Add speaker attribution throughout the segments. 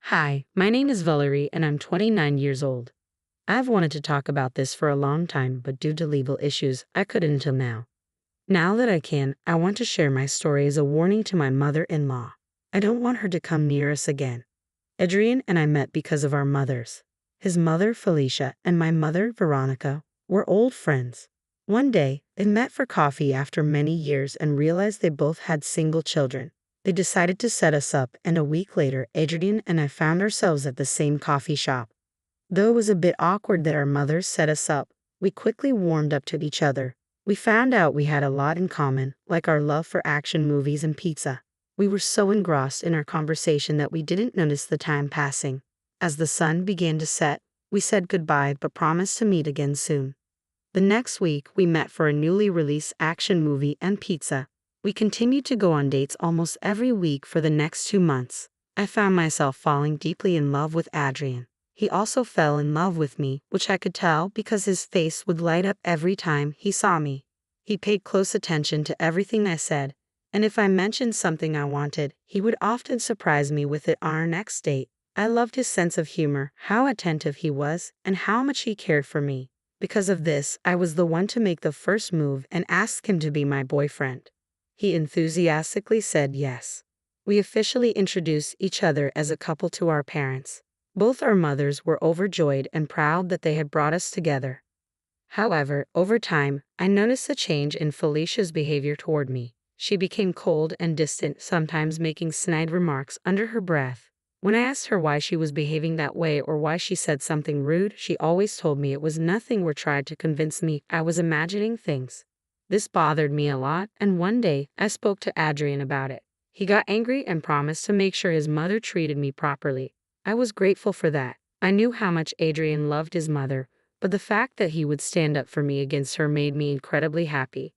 Speaker 1: Hi, my name is Valerie and I'm 29 years old. I've wanted to talk about this for a long time, but due to legal issues, I couldn't until now. Now that I can, I want to share my story as a warning to my mother-in-law. I don't want her to come near us again. Adrian and I met because of our mothers. His mother, Felicia, and my mother, Veronica, were old friends. One day, they met for coffee after many years and realized they both had single children. They decided to set us up, and a week later, Adrian and I found ourselves at the same coffee shop. Though it was a bit awkward that our mothers set us up, we quickly warmed up to each other. We found out we had a lot in common, like our love for action movies and pizza. We were so engrossed in our conversation that we didn't notice the time passing. As the sun began to set, we said goodbye but promised to meet again soon. The next week, we met for a newly released action movie and pizza. We continued to go on dates almost every week for the next 2 months. I found myself falling deeply in love with Adrian. He also fell in love with me, which I could tell because his face would light up every time he saw me. He paid close attention to everything I said, and if I mentioned something I wanted, he would often surprise me with it on our next date. I loved his sense of humor, how attentive he was, and how much he cared for me. Because of this, I was the one to make the first move and ask him to be my boyfriend. He enthusiastically said yes. We officially introduced each other as a couple to our parents. Both our mothers were overjoyed and proud that they had brought us together. However, over time, I noticed a change in Felicia's behavior toward me. She became cold and distant, sometimes making snide remarks under her breath. When I asked her why she was behaving that way or why she said something rude, she always told me it was nothing or tried to convince me I was imagining things. This bothered me a lot, and one day, I spoke to Adrian about it. He got angry and promised to make sure his mother treated me properly. I was grateful for that. I knew how much Adrian loved his mother, but the fact that he would stand up for me against her made me incredibly happy.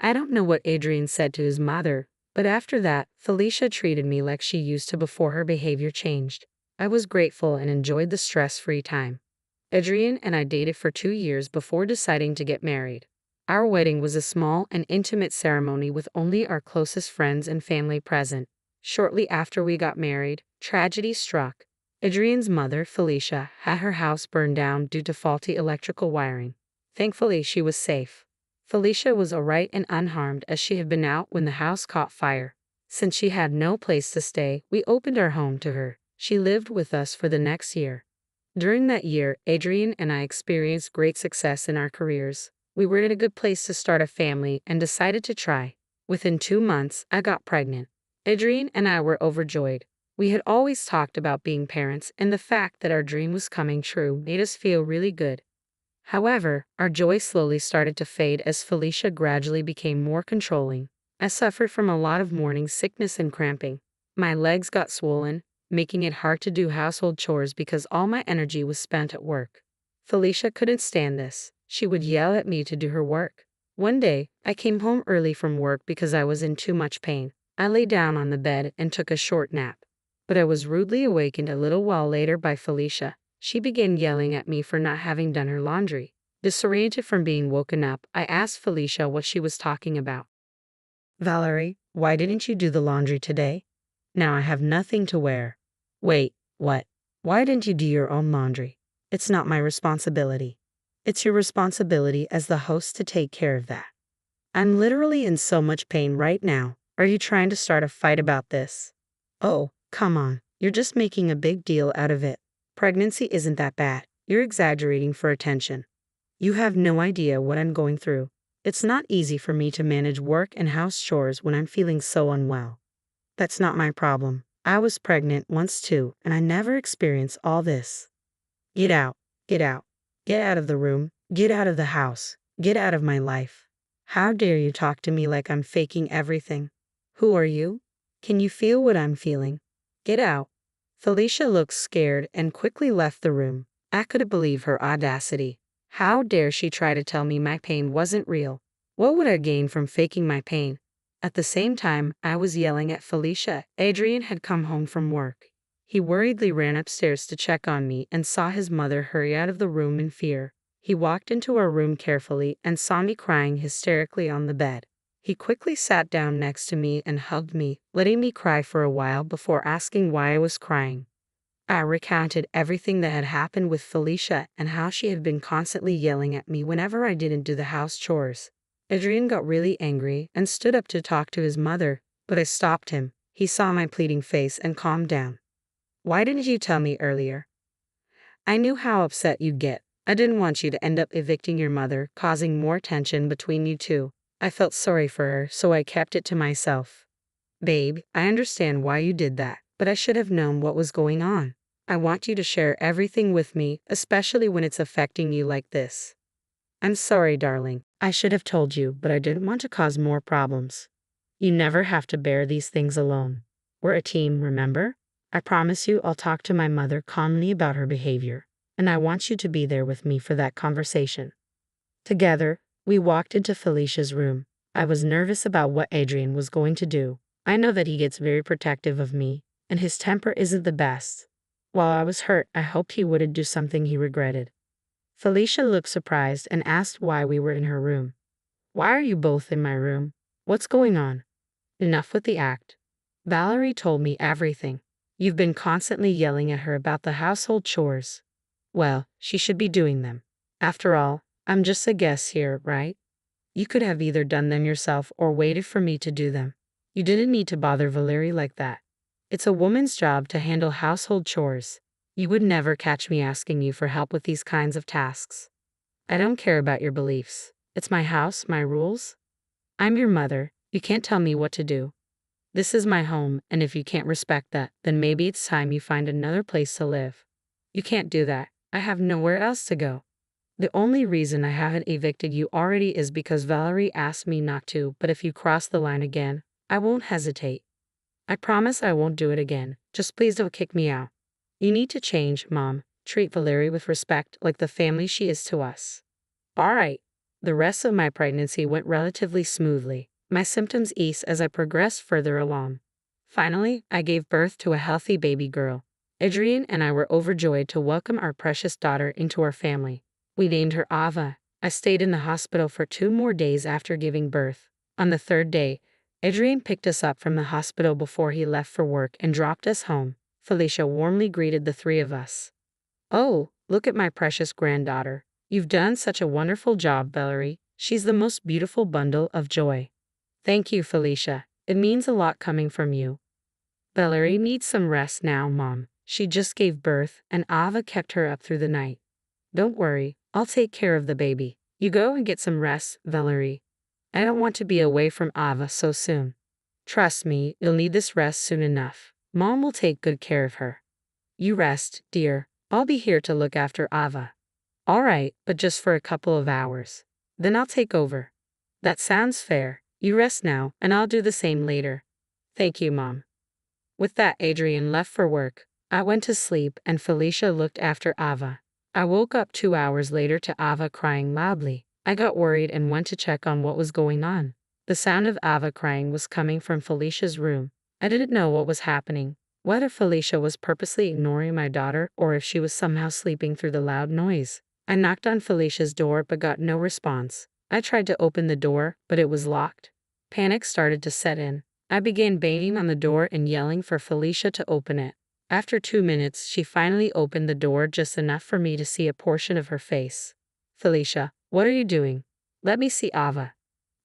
Speaker 1: I don't know what Adrian said to his mother, but after that, Felicia treated me like she used to before her behavior changed. I was grateful and enjoyed the stress-free time. Adrian and I dated for 2 years before deciding to get married. Our wedding was a small and intimate ceremony with only our closest friends and family present. Shortly after we got married, tragedy struck. Adrian's mother, Felicia, had her house burned down due to faulty electrical wiring. Thankfully, she was safe. Felicia was alright and unharmed as she had been out when the house caught fire. Since she had no place to stay, we opened our home to her. She lived with us for the next year. During that year, Adrian and I experienced great success in our careers. We were in a good place to start a family and decided to try. Within 2 months, I got pregnant. Adrian and I were overjoyed. We had always talked about being parents, and the fact that our dream was coming true made us feel really good. However, our joy slowly started to fade as Felicia gradually became more controlling. I suffered from a lot of morning sickness and cramping. My legs got swollen, making it hard to do household chores because all my energy was spent at work. Felicia couldn't stand this. She would yell at me to do her work. One day, I came home early from work because I was in too much pain. I lay down on the bed and took a short nap. But I was rudely awakened a little while later by Felicia. She began yelling at me for not having done her laundry. Disoriented from being woken up, I asked Felicia what she was talking about. "Valerie, why didn't you do the laundry today? Now I have nothing to wear." "Wait, what? Why didn't you do your own laundry?" "It's not my responsibility." "It's your responsibility as the host to take care of that." "I'm literally in so much pain right now. Are you trying to start a fight about this?" "Oh, come on. You're just making a big deal out of it. Pregnancy isn't that bad. You're exaggerating for attention. You have no idea what I'm going through. It's not easy for me to manage work and house chores when I'm feeling so unwell." "That's not my problem. I was pregnant once too, and I never experienced all this." "Get out. Get out. Get out of the room. Get out of the house. Get out of my life. How dare you talk to me like I'm faking everything? Who are you? Can you feel what I'm feeling? Get out." Felicia looked scared and quickly left the room. I couldn't believe her audacity. How dare she try to tell me my pain wasn't real? What would I gain from faking my pain? At the same time, I was yelling at Felicia. Adrian had come home from work. He worriedly ran upstairs to check on me and saw his mother hurry out of the room in fear. He walked into our room carefully and saw me crying hysterically on the bed. He quickly sat down next to me and hugged me, letting me cry for a while before asking why I was crying. I recounted everything that had happened with Felicia and how she had been constantly yelling at me whenever I didn't do the house chores. Adrian got really angry and stood up to talk to his mother, but I stopped him. He saw my pleading face and calmed down. Why didn't you tell me earlier? I knew how upset you'd get. I didn't want you to end up evicting your mother, causing more tension between you two. I felt sorry for her, so I kept it to myself. Babe, I understand why you did that, but I should have known what was going on. I want you to share everything with me, especially when it's affecting you like this. I'm sorry, darling. I should have told you, but I didn't want to cause more problems. You never have to bear these things alone. We're a team, remember? I promise you I'll talk to my mother calmly about her behavior, and I want you to be there with me for that conversation. Together, we walked into Felicia's room. I was nervous about what Adrian was going to do. I know that he gets very protective of me, and his temper isn't the best. While I was hurt, I hoped he wouldn't do something he regretted. Felicia looked surprised and asked why we were in her room. Why are you both in my room? What's going on? Enough with the act. Valerie told me everything. You've been constantly yelling at her about the household chores. Well, she should be doing them. After all, I'm just a guest here, right? You could have either done them yourself or waited for me to do them. You didn't need to bother Valerie like that. It's a woman's job to handle household chores. You would never catch me asking you for help with these kinds of tasks. I don't care about your beliefs. It's my house, my rules. I'm your mother. You can't tell me what to do. This is my home, and if you can't respect that, then maybe it's time you find another place to live. You can't do that. I have nowhere else to go. The only reason I haven't evicted you already is because Valerie asked me not to, but if you cross the line again, I won't hesitate. I promise I won't do it again. Just please don't kick me out. You need to change, Mom. Treat Valerie with respect like the family she is to us. All right. The rest of my pregnancy went relatively smoothly. My symptoms eased as I progressed further along. Finally, I gave birth to a healthy baby girl. Adrian and I were overjoyed to welcome our precious daughter into our family. We named her Ava. I stayed in the hospital for 2 more days after giving birth. On the 3rd day, Adrian picked us up from the hospital before he left for work and dropped us home. Felicia warmly greeted the 3 of us. Oh, look at my precious granddaughter. You've done such a wonderful job, Valerie. She's the most beautiful bundle of joy. Thank you, Felicia. It means a lot coming from you. Valerie needs some rest now, Mom. She just gave birth, and Ava kept her up through the night. Don't worry, I'll take care of the baby. You go and get some rest, Valerie. I don't want to be away from Ava so soon. Trust me, you'll need this rest soon enough. Mom will take good care of her. You rest, dear. I'll be here to look after Ava. All right, but just for a couple of hours. Then I'll take over. That sounds fair. You rest now, and I'll do the same later. Thank you, Mom. With that, Adrian left for work. I went to sleep, and Felicia looked after Ava. I woke up 2 hours later to Ava crying loudly. I got worried and went to check on what was going on. The sound of Ava crying was coming from Felicia's room. I didn't know what was happening, whether Felicia was purposely ignoring my daughter or if she was somehow sleeping through the loud noise. I knocked on Felicia's door but got no response. I tried to open the door, but it was locked. Panic started to set in. I began banging on the door and yelling for Felicia to open it. After 2 minutes, she finally opened the door just enough for me to see a portion of her face. Felicia, what are you doing? Let me see Ava.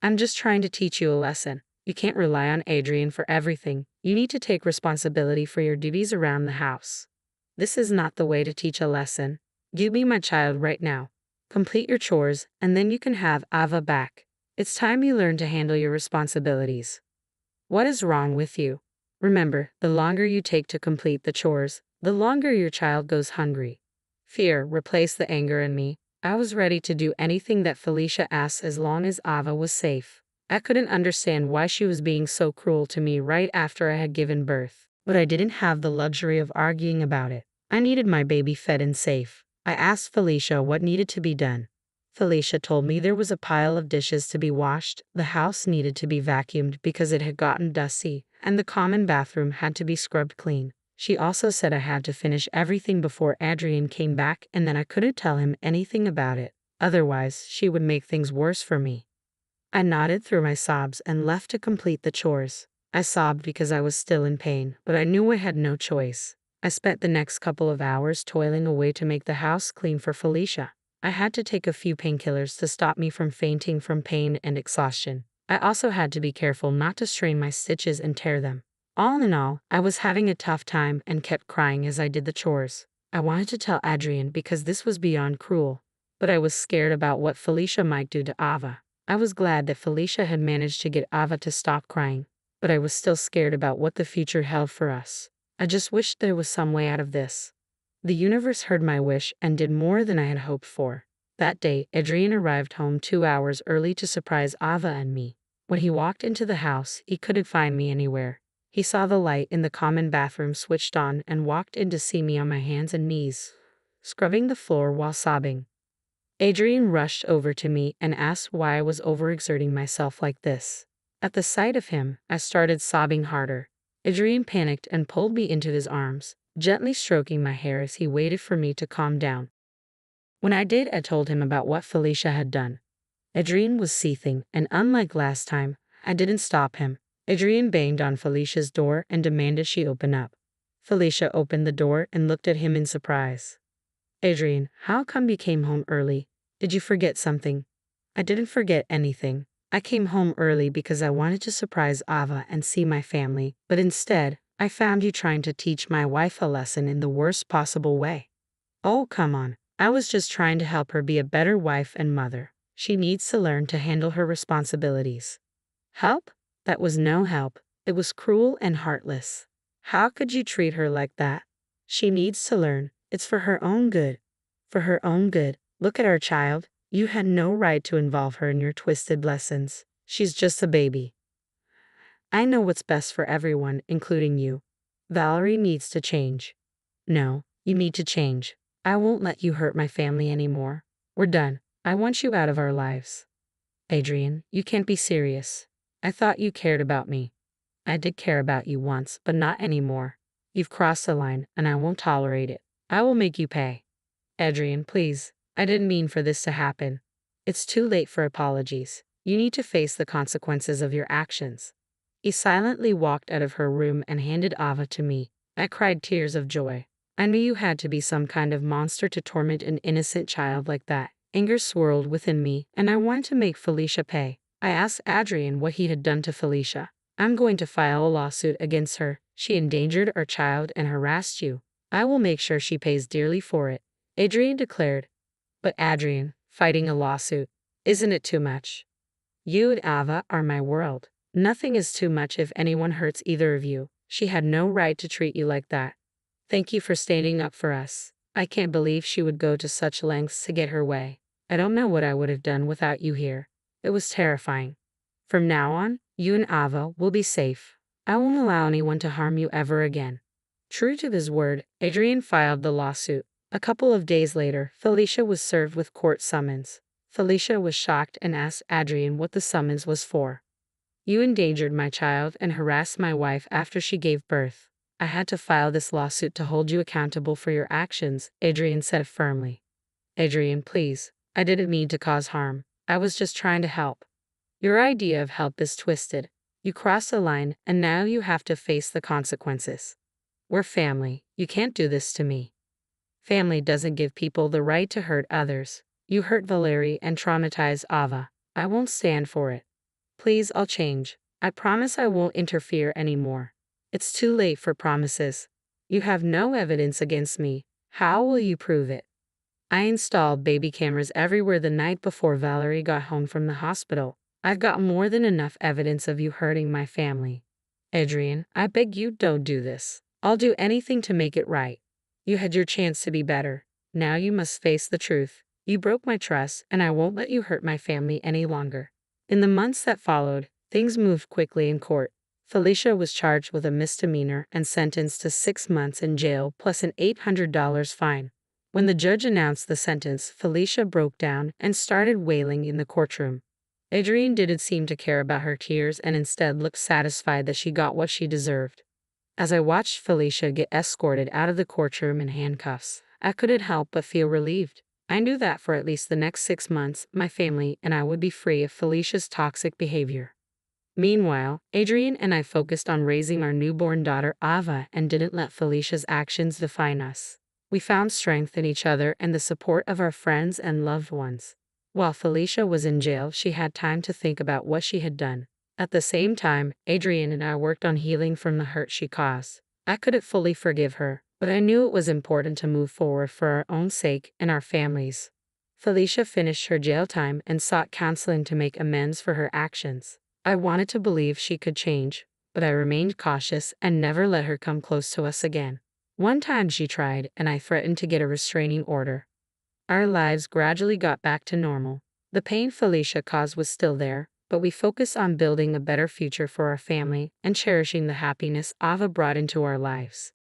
Speaker 1: I'm just trying to teach you a lesson. You can't rely on Adrian for everything. You need to take responsibility for your duties around the house. This is not the way to teach a lesson. Give me my child right now. Complete your chores, and then you can have Ava back. It's time you learn to handle your responsibilities. What is wrong with you? Remember, the longer you take to complete the chores, the longer your child goes hungry. Fear replaced the anger in me. I was ready to do anything that Felicia asked as long as Ava was safe. I couldn't understand why she was being so cruel to me right after I had given birth, but I didn't have the luxury of arguing about it. I needed my baby fed and safe. I asked Felicia what needed to be done. Felicia told me there was a pile of dishes to be washed, the house needed to be vacuumed because it had gotten dusty, and the common bathroom had to be scrubbed clean. She also said I had to finish everything before Adrian came back and that I couldn't tell him anything about it. Otherwise, she would make things worse for me. I nodded through my sobs and left to complete the chores. I sobbed because I was still in pain, but I knew I had no choice. I spent the next couple of hours toiling away to make the house clean for Felicia. I had to take a few painkillers to stop me from fainting from pain and exhaustion. I also had to be careful not to strain my stitches and tear them. All in all, I was having a tough time and kept crying as I did the chores. I wanted to tell Adrian because this was beyond cruel, but I was scared about what Felicia might do to Ava. I was glad that Felicia had managed to get Ava to stop crying, but I was still scared about what the future held for us. I just wished there was some way out of this. The universe heard my wish and did more than I had hoped for. That day, Adrian arrived home 2 hours early to surprise Ava and me. When he walked into the house, he couldn't find me anywhere. He saw the light in the common bathroom switched on and walked in to see me on my hands and knees, scrubbing the floor while sobbing. Adrian rushed over to me and asked why I was overexerting myself like this. At the sight of him, I started sobbing harder. Adrian panicked and pulled me into his arms, gently stroking my hair as he waited for me to calm down. When I did, I told him about what Felicia had done. Adrian was seething, and unlike last time, I didn't stop him. Adrian banged on Felicia's door and demanded she open up. Felicia opened the door and looked at him in surprise. Adrian, how come you came home early? Did you forget something? I didn't forget anything. I came home early because I wanted to surprise Ava and see my family, but instead, I found you trying to teach my wife a lesson in the worst possible way. Oh, come on. I was just trying to help her be a better wife and mother. She needs to learn to handle her responsibilities. Help? That was no help. It was cruel and heartless. How could you treat her like that? She needs to learn. It's for her own good. For her own good. Look at our child. You had no right to involve her in your twisted lessons. She's just a baby. I know what's best for everyone, including you. Valerie needs to change. No, you need to change. I won't let you hurt my family anymore. We're done. I want you out of our lives. Adrian, you can't be serious. I thought you cared about me. I did care about you once, but not anymore. You've crossed the line, and I won't tolerate it. I will make you pay. Adrian, please. I didn't mean for this to happen. It's too late for apologies. You need to face the consequences of your actions. He silently walked out of her room and handed Ava to me. I cried tears of joy. I knew you had to be some kind of monster to torment an innocent child like that. Anger swirled within me, and I wanted to make Felicia pay. I asked Adrian what he had done to Felicia. I'm going to file a lawsuit against her. She endangered our child and harassed you. I will make sure she pays dearly for it, Adrian declared. But Adrian, fighting a lawsuit, isn't it too much? You and Ava are my world. Nothing is too much if anyone hurts either of you. She had no right to treat you like that. Thank you for standing up for us. I can't believe she would go to such lengths to get her way. I don't know what I would have done without you here. It was terrifying. From now on, you and Ava will be safe. I won't allow anyone to harm you ever again. True to his word, Adrian filed the lawsuit. A couple of days later, Felicia was served with court summons. Felicia was shocked and asked Adrian what the summons was for. You endangered my child and harassed my wife after she gave birth. I had to file this lawsuit to hold you accountable for your actions, Adrian said firmly. Adrian, please. I didn't mean to cause harm. I was just trying to help. Your idea of help is twisted. You crossed the line, and now you have to face the consequences. We're family. You can't do this to me. Family doesn't give people the right to hurt others. You hurt Valerie and traumatized Ava. I won't stand for it. Please, I'll change. I promise I won't interfere anymore. It's too late for promises. You have no evidence against me. How will you prove it? I installed baby cameras everywhere the night before Valerie got home from the hospital. I've got more than enough evidence of you hurting my family. Adrian, I beg you don't do this. I'll do anything to make it right. You had your chance to be better. Now you must face the truth. You broke my trust, and I won't let you hurt my family any longer. In the months that followed, things moved quickly in court. Felicia was charged with a misdemeanor and sentenced to 6 months in jail plus an $800 fine. When the judge announced the sentence, Felicia broke down and started wailing in the courtroom. Adrian didn't seem to care about her tears and instead looked satisfied that she got what she deserved. As I watched Felicia get escorted out of the courtroom in handcuffs, I couldn't help but feel relieved. I knew that for at least the next 6 months, my family and I would be free of Felicia's toxic behavior. Meanwhile, Adrian and I focused on raising our newborn daughter Ava and didn't let Felicia's actions define us. We found strength in each other and the support of our friends and loved ones. While Felicia was in jail, she had time to think about what she had done. At the same time, Adrian and I worked on healing from the hurt she caused. I couldn't fully forgive her, but I knew it was important to move forward for our own sake and our families. Felicia finished her jail time and sought counseling to make amends for her actions. I wanted to believe she could change, but I remained cautious and never let her come close to us again. One time she tried, and I threatened to get a restraining order. Our lives gradually got back to normal. The pain Felicia caused was still there, but we focused on building a better future for our family and cherishing the happiness Ava brought into our lives.